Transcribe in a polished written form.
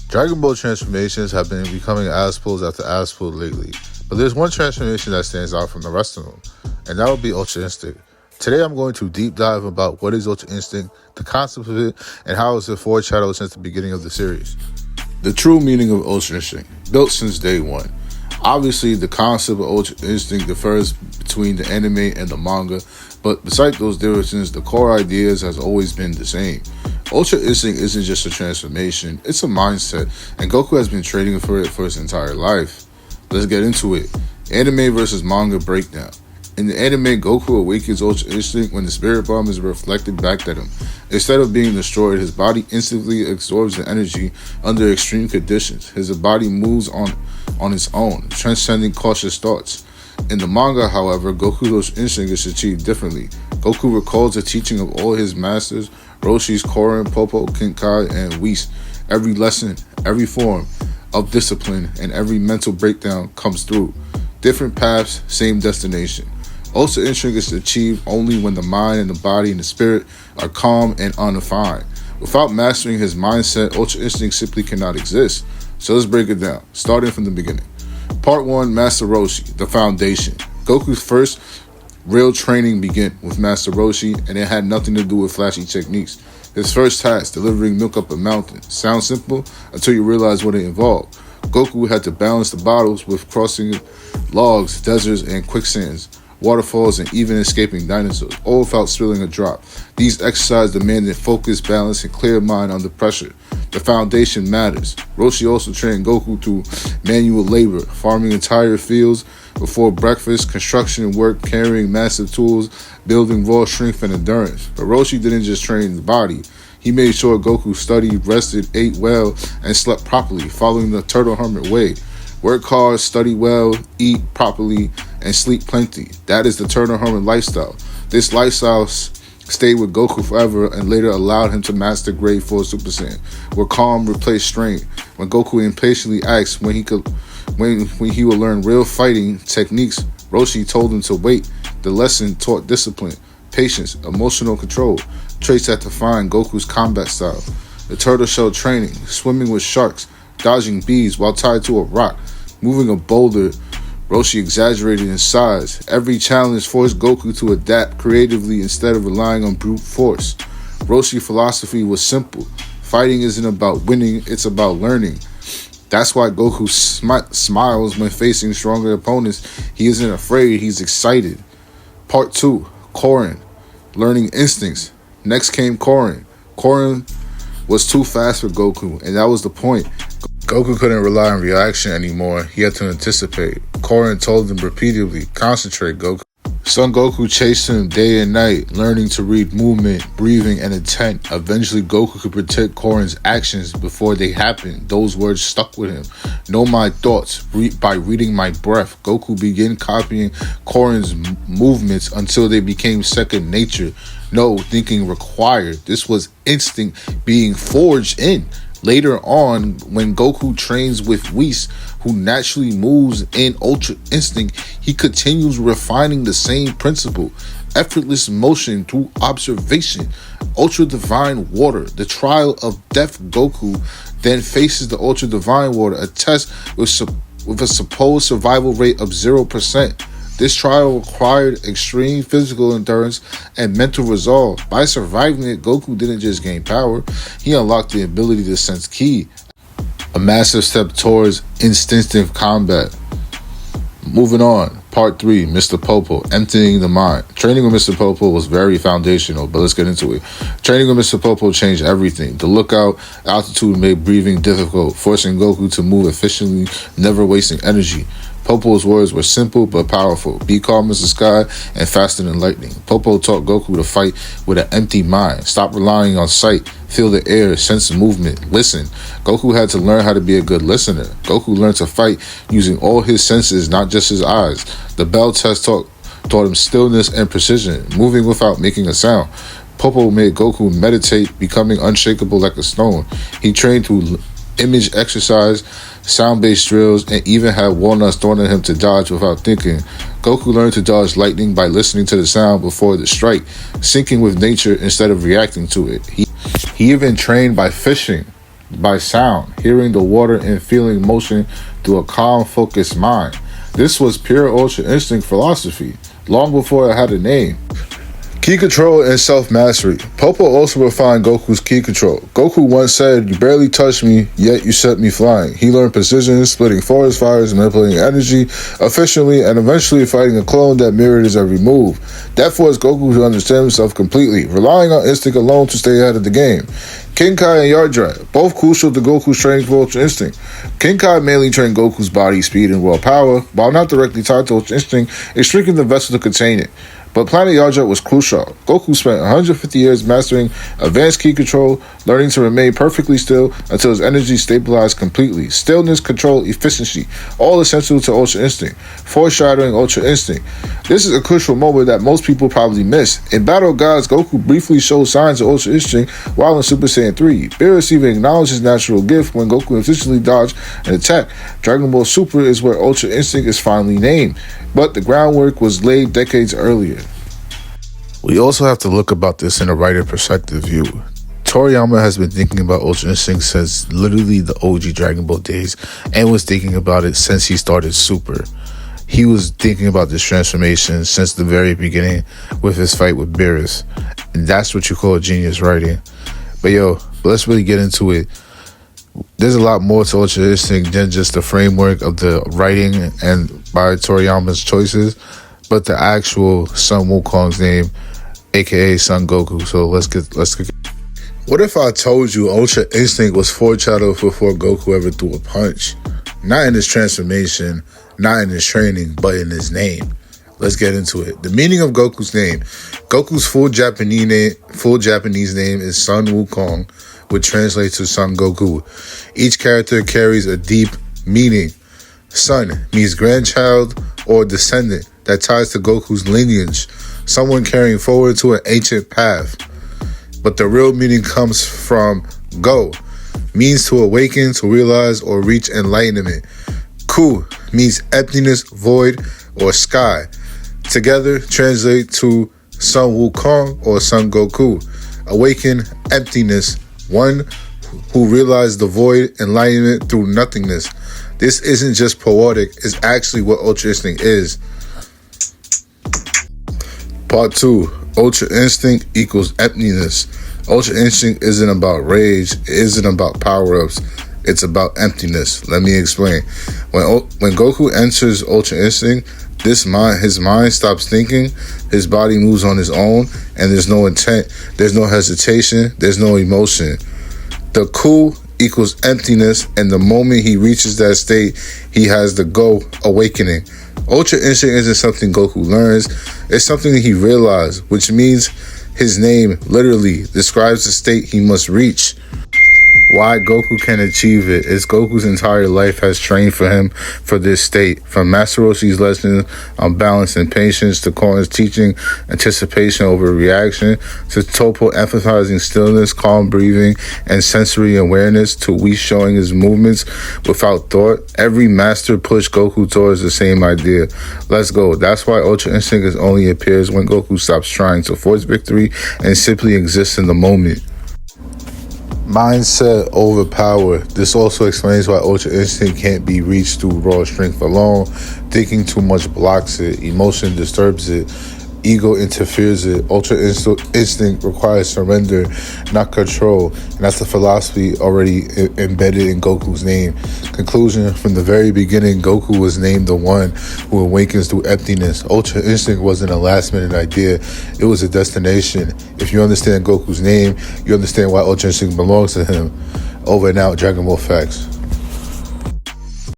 Dragon Ball transformations have been becoming assholes after asshole lately, but there's one transformation that stands out from the rest of them, and that would be Ultra Instinct. Today I'm going to deep dive about what is Ultra Instinct, the concept of it, and how it's been foreshadowed since the beginning of the series. The true meaning of Ultra Instinct, built since day one. Obviously, the concept of Ultra Instinct differs between the anime and the manga, but besides those differences, the core ideas has always been the same. Ultra Instinct isn't just a transformation, it's a mindset, and Goku has been training for it for his entire life. Let's get into it. Anime versus manga breakdown. In the anime, Goku awakens Ultra Instinct when the Spirit Bomb is reflected back at him. Instead of being destroyed, his body instantly absorbs the energy under extreme conditions. His body moves on its own, transcending cautious thoughts. In the manga, however, Goku's Ultra Instinct is achieved differently. Goku recalls the teaching of all his masters, Roshi's, Korin, Popo, Kinkai, and Whis. Every lesson, every form of discipline, and every mental breakdown comes through. Different paths, same destination. Ultra Instinct is achieved only when the mind and the body and the spirit are calm and undefined. Without mastering his mindset, Ultra Instinct simply cannot exist. So let's break it down, starting from the beginning. Part 1, Master Roshi, the foundation. Goku's first real training began with Master Roshi, and it had nothing to do with flashy techniques. His first task, delivering milk up a mountain. Sounds simple until you realize what it involved. Goku had to balance the bottles with crossing logs, deserts, and quicksands, waterfalls, and even escaping dinosaurs, all without spilling a drop. These exercises demanded focus, balance, and clear mind under pressure. The foundation matters. Roshi also trained Goku through manual labor, farming entire fields before breakfast, construction work, carrying massive tools, building raw strength and endurance. But Roshi didn't just train the body. He made sure Goku studied, rested, ate well, and slept properly, following the Turtle Hermit way. Work hard, study well, eat properly, and sleep plenty. That is the Turtle Hermit lifestyle. This lifestyle stayed with Goku forever and later allowed him to master Grade 4 Super Saiyan, where calm replaced strain. When Goku impatiently asked when he would learn real fighting techniques, Roshi told him to wait. The lesson taught discipline, patience, emotional control, traits that define Goku's combat style. The turtle shell training, swimming with sharks, dodging bees while tied to a rock, moving a boulder. Roshi exaggerated in size. Every challenge forced Goku to adapt creatively instead of relying on brute force. Roshi's philosophy was simple. Fighting isn't about winning, it's about learning. That's why Goku smiles when facing stronger opponents. He isn't afraid, he's excited. Part 2, Korin, learning instincts. Next came Korin. Korin was too fast for Goku, and that was the point. Goku couldn't rely on reaction anymore. He had to anticipate. Korin told him repeatedly, concentrate, Goku. Son Goku chased him day and night, learning to read movement, breathing, and intent. Eventually, Goku could predict Korin's actions before they happened. Those words stuck with him. Know my thoughts. By reading my breath, Goku began copying Korin's movements until they became second nature. No thinking required. This was instinct being forged in. Later on, when Goku trains with Whis, who naturally moves in Ultra Instinct, he continues refining the same principle. Effortless motion through observation. Ultra Divine Water, the trial of death. Goku then faces the Ultra Divine Water, a test with a supposed survival rate of 0%. This trial required extreme physical endurance and mental resolve. By surviving it, Goku didn't just gain power, he unlocked the ability to sense ki, a massive step towards instinctive combat. Moving on, Part 3, Mr. Popo, emptying the mind. Training with Mr. Popo was very foundational, but let's get into it. Training with Mr. Popo changed everything. The lookout altitude made breathing difficult, forcing Goku to move efficiently, never wasting energy. Popo's words were simple but powerful. Be calm as the sky and faster than lightning. Popo taught Goku to fight with an empty mind. Stop relying on sight. Feel the air, sense movement, listen. Goku had to learn how to be a good listener. Goku learned to fight using all his senses, not just his eyes. The bell test taught him stillness and precision, moving without making a sound. Popo made Goku meditate, becoming unshakable like a stone. He trained through image exercise, sound-based drills, and even had walnuts thrown at him to dodge without thinking. Goku learned to dodge lightning by listening to the sound before the strike, syncing with nature instead of reacting to it. He even trained by fishing. by sound, hearing the water and feeling motion through a calm, focused mind. This was pure Ultra Instinct philosophy, long before it had a name. Ki control and self-mastery. Popo also refined Goku's ki control. Goku once said, "You barely touched me, yet you set me flying." He learned precision, splitting forest fires, manipulating energy efficiently, and eventually fighting a clone that mirrored his every move. That forced Goku to understand himself completely, relying on instinct alone to stay ahead of the game. Kinkai and Yardrat, both crucial to Goku's training for Ultra Instinct. Kinkai mainly trained Goku's body, speed, and raw power, while not directly tied to Ultra Instinct, is shrinking the vessel to contain it. But Planet Yardrat was crucial. Goku spent 150 years mastering advanced ki control, learning to remain perfectly still until his energy stabilized completely. Stillness, control, efficiency, all essential to Ultra Instinct. Foreshadowing Ultra Instinct. This is a crucial moment that most people probably miss. In Battle of Gods, Goku briefly showed signs of Ultra Instinct while in Super Saiyan 3. Beerus even acknowledged his natural gift when Goku intentionally dodged an attack. Dragon Ball Super is where Ultra Instinct is finally named, but the groundwork was laid decades earlier. We also have to look about this in a writer perspective view. Toriyama has been thinking about Ultra Instinct since literally the OG Dragon Ball days, and was thinking about it since he started Super. He was thinking about this transformation since the very beginning with his fight with Beerus. And that's what you call genius writing. But let's really get into it. There's a lot more to Ultra Instinct than just the framework of the writing and by Toriyama's choices, but the actual Son Wukong's name, aka Son Goku. So let's get. What if I told you Ultra Instinct was foreshadowed before Goku ever threw a punch? Not in his transformation, not in his training, but in his name. Let's get into it. The meaning of Goku's name. Goku's full Japanese name is Son Wukong, which translates to Son Goku. Each character carries a deep meaning. Son means grandchild or descendant that ties to Goku's lineage, someone carrying forward to an ancient path. But the real meaning comes from Go, means to awaken, to realize, or reach enlightenment. Ku means emptiness, void, or sky. Together translate to Son Wukong or Son Goku. Awaken, emptiness, one who realized the void, enlightenment through nothingness. This isn't just poetic, it's actually what Ultra Instinct is. Part 2. Ultra Instinct equals emptiness. Ultra Instinct isn't about rage, it isn't about power-ups, it's about emptiness. Let me explain. When Goku enters Ultra Instinct, his mind stops thinking, his body moves on his own, and there's no intent, there's no hesitation, there's no emotion. The Ku equals emptiness, and the moment he reaches that state, he has the Go awakening. Ultra Instinct isn't something Goku learns, it's something that he realized, which means his name literally describes the state he must reach. Why Goku can achieve it is Goku's entire life has trained for him for this state. From Master Roshi's lessons on balance and patience, to Korin's teaching anticipation over reaction, to Toppo emphasizing stillness, calm breathing, and sensory awareness, to Whis showing his movements without thought. Every master pushed Goku towards the same idea. Let's go. That's why Ultra Instinct only appears when Goku stops trying to force victory and simply exists in the moment. Mindset over power. This also explains why Ultra Instinct can't be reached through raw strength alone. Thinking too much blocks it. Emotion disturbs it. Ego interferes it. Ultra Instinct requires surrender, not control. And that's the philosophy already embedded in Goku's name. Conclusion: from the very beginning, Goku was named the one who awakens through emptiness. Ultra Instinct wasn't a last-minute idea. It was a destination. If you understand Goku's name, you understand why Ultra Instinct belongs to him. Over and out, Dragon Ball Facts.